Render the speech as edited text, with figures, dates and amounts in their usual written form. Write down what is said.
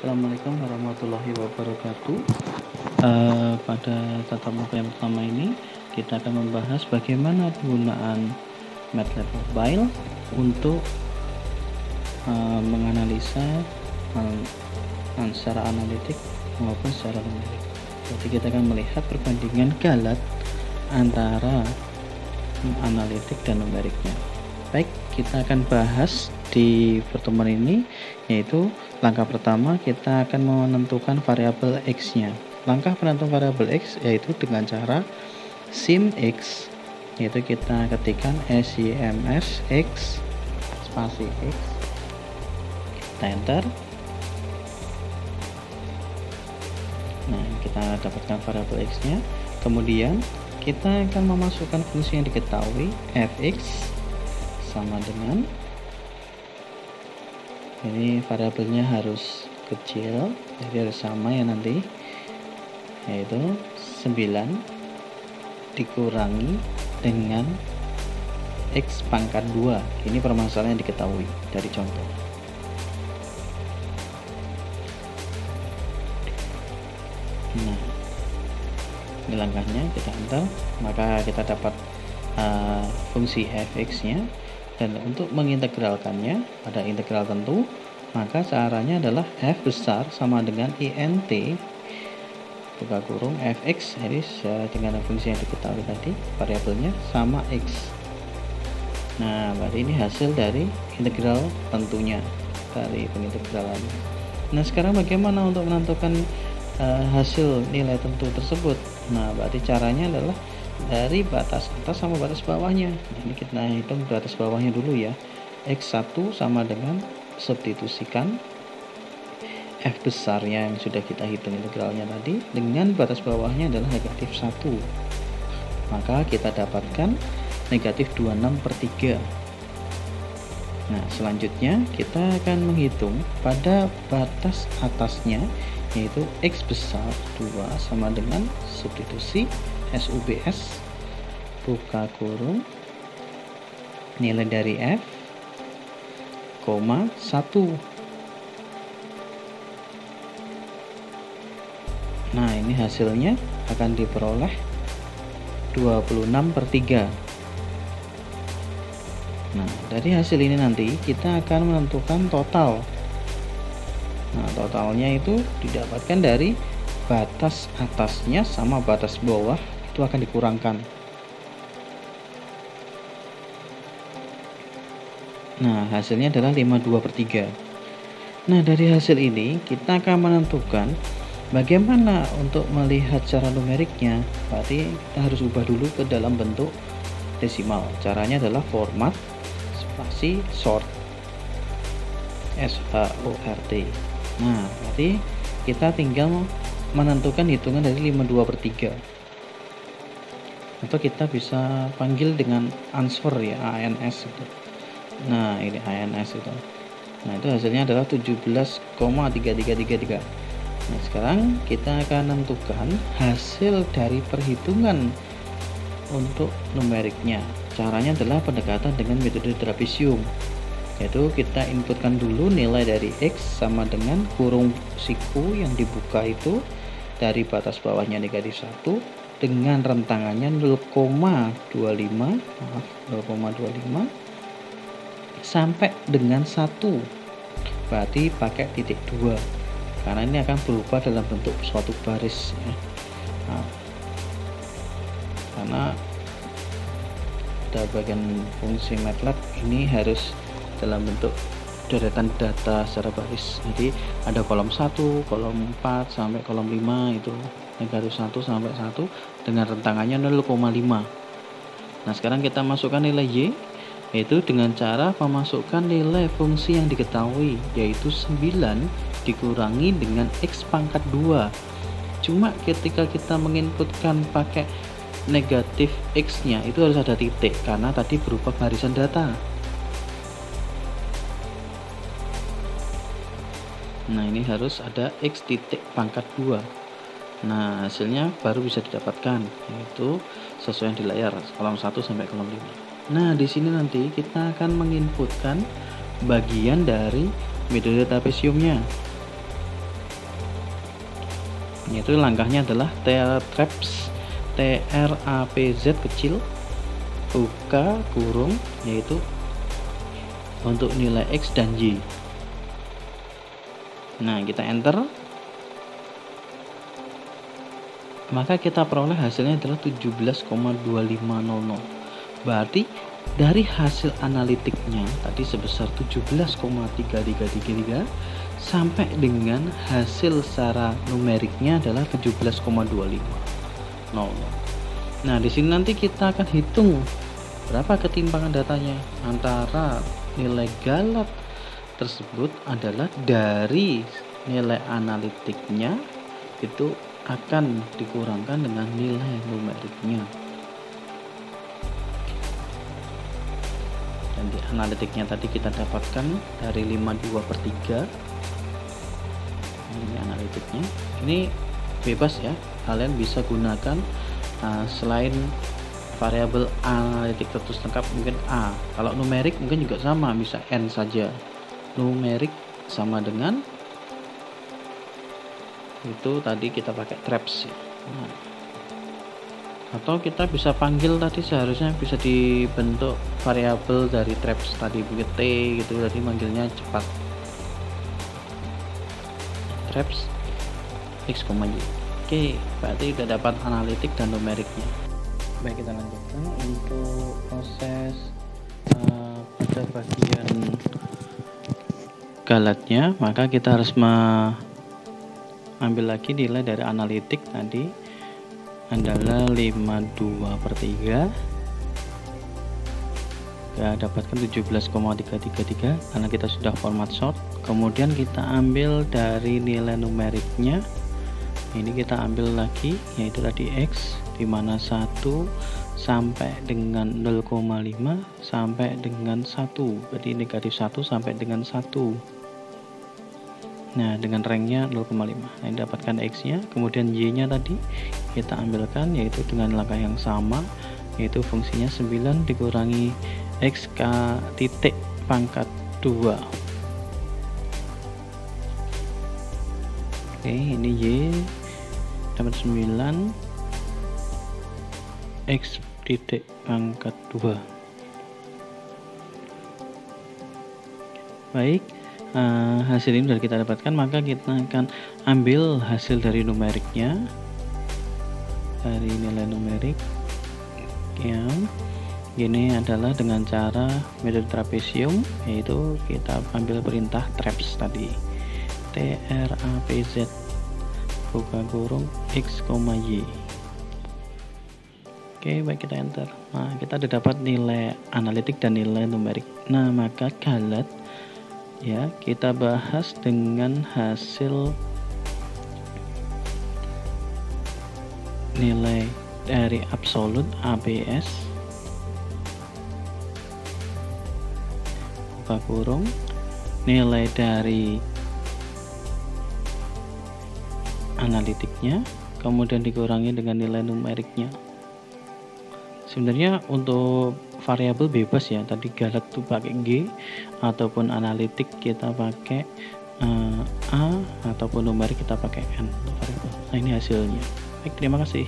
Assalamualaikum warahmatullahi wabarakatuh. Pada tatap muka yang pertama ini kita akan membahas bagaimana penggunaan MATLAB Mobile untuk menganalisa secara analitik maupun secara numerik. Jadi kita akan melihat perbandingan galat antara analitik dan numeriknya. Baik, kita akan bahas di pertemuan ini, yaitu langkah pertama kita akan menentukan variabel X-nya. Langkah penentuan variabel X yaitu dengan cara sim X, yaitu kita ketikkan sims X spasi X, kita enter. Nah, kita dapatkan variabel X-nya. Kemudian kita akan memasukkan fungsi yang diketahui fx sama dengan, ini variabelnya harus kecil, jadi harus sama ya nanti, yaitu 9 dikurangi dengan X pangkat 2. Ini permasalahan yang diketahui dari contoh. Nah, ini langkahnya, kita enter, maka kita dapat fungsi fx nya. Dan untuk mengintegralkannya pada integral tentu, maka caranya adalah f besar sama dengan int buka kurung fx, jadi dengan fungsi yang diketahui tadi variabelnya sama x. Nah, berarti ini hasil dari integral tentunya, dari pengintegralannya. Nah, sekarang bagaimana untuk menentukan hasil nilai tentu tersebut? Nah, berarti caranya adalah dari batas atas sama batas bawahnya. Nah, ini kita hitung batas bawahnya dulu ya. X1 sama dengan substitusikan f besarnya yang sudah kita hitung integralnya tadi dengan batas bawahnya adalah negatif 1. Maka kita dapatkan negatif 26/3. Nah, selanjutnya kita akan menghitung pada batas atasnya, yaitu X besar 2 sama dengan substitusi SUBS buka kurung nilai dari F, 1. Nah, ini hasilnya akan diperoleh 26/3. Nah, dari hasil ini nanti kita akan menentukan total. Nah, totalnya itu didapatkan dari batas atasnya sama batas bawah itu akan dikurangkan. Nah, hasilnya adalah 52/3. Nah, dari hasil ini kita akan menentukan bagaimana untuk melihat secara numeriknya. Berarti kita harus ubah dulu ke dalam bentuk desimal. Caranya adalah format spasi sort, SHORT. Nah, berarti kita tinggal menentukan hitungan dari 52/3, atau kita bisa panggil dengan answer ya, ANS itu. Nah, ini ANS itu. Nah, itu hasilnya adalah 17,3333. Nah, sekarang kita akan menentukan hasil dari perhitungan untuk numeriknya. Caranya adalah pendekatan dengan metode trapesium, yaitu kita inputkan dulu nilai dari X sama dengan kurung siku yang dibuka itu dari batas bawahnya negatif 1 dengan rentangannya 0,25 sampai dengan 1. Berarti pakai titik 2 karena ini akan berubah dalam bentuk suatu baris ya. Nah, karena pada bagian fungsi MATLAB ini harus dalam bentuk deretan data secara baris. Jadi ada kolom 1, kolom 4 sampai kolom 5 itu negatif 1 sampai 1 dengan rentangannya 0,5. Nah, sekarang kita masukkan nilai Y, yaitu dengan cara memasukkan nilai fungsi yang diketahui, yaitu 9 dikurangi dengan X pangkat 2. Cuma ketika kita menginputkan pakai negatif X nya itu harus ada titik karena tadi berupa barisan data. Nah, ini harus ada X titik pangkat 2. Nah, hasilnya baru bisa didapatkan, yaitu sesuai yang di layar, kolom 1 sampai kolom 5. Nah, di sini nanti kita akan menginputkan bagian dari metode trapesiumnya. Yaitu langkahnya adalah TRAPZ kecil buka kurung, yaitu untuk nilai X dan Y. Nah, kita enter, maka kita peroleh hasilnya adalah 17,2500. Berarti dari hasil analitiknya tadi sebesar 17,3333 sampai dengan hasil secara numeriknya adalah 17,2500. Nah, di sini nanti kita akan hitung berapa ketimpangan datanya antara nilai galat tersebut adalah dari nilai analitiknya itu akan dikurangkan dengan nilai numeriknya. Dan di analitiknya tadi kita dapatkan dari 52/3. Ini analitiknya. Ini bebas ya, kalian bisa gunakan selain variabel analitik terus lengkap mungkin A. Kalau numerik mungkin juga sama, bisa N saja. Numerik sama dengan itu tadi kita pakai traps ya. Nah, atau kita bisa panggil tadi, seharusnya bisa dibentuk variabel dari traps tadi begitu T gitu, tadi manggilnya cepat traps X, Y. Oke, berarti udah dapat analitik dan numeriknya. Baik, kita lanjutkan untuk proses pada bagian galatnya. Maka kita harus ambil lagi nilai dari analitik tadi adalah 52/3. Kita dapatkan 17,333 karena kita sudah format short. Kemudian kita ambil dari nilai numeriknya, ini kita ambil lagi yaitu tadi X, dimana 1 sampai dengan 0,5 sampai dengan 1, berarti negatif 1 sampai dengan 1. Nah, dengan ranknya 0,5. Nah, ini dapatkan X nya. Kemudian Y nya tadi kita ambilkan yaitu dengan langkah yang sama, yaitu fungsinya 9 dikurangi X titik pangkat 2. Oke, ini Y dapat 9 X titik pangkat 2. Baik, hasil ini sudah kita dapatkan, maka kita akan ambil hasil dari numeriknya, dari nilai numerik yang ini adalah dengan cara metode trapesium, yaitu kita ambil perintah traps tadi, TRAPZ buka kurung X, Y. Oke, baik, kita enter. Nah, kita sudah dapat nilai analitik dan nilai numerik. Nah, maka galat ya kita bahas dengan hasil nilai dari absolut ABS buka kurung, nilai dari analitiknya, kemudian dikurangi dengan nilai numeriknya. Sebenarnya untuk variabel bebas ya, tadi galat tuh pakai G, ataupun analitik kita pakai A, ataupun numerik kita pakai N untuk variabel. Nah, ini hasilnya. Baik, terima kasih.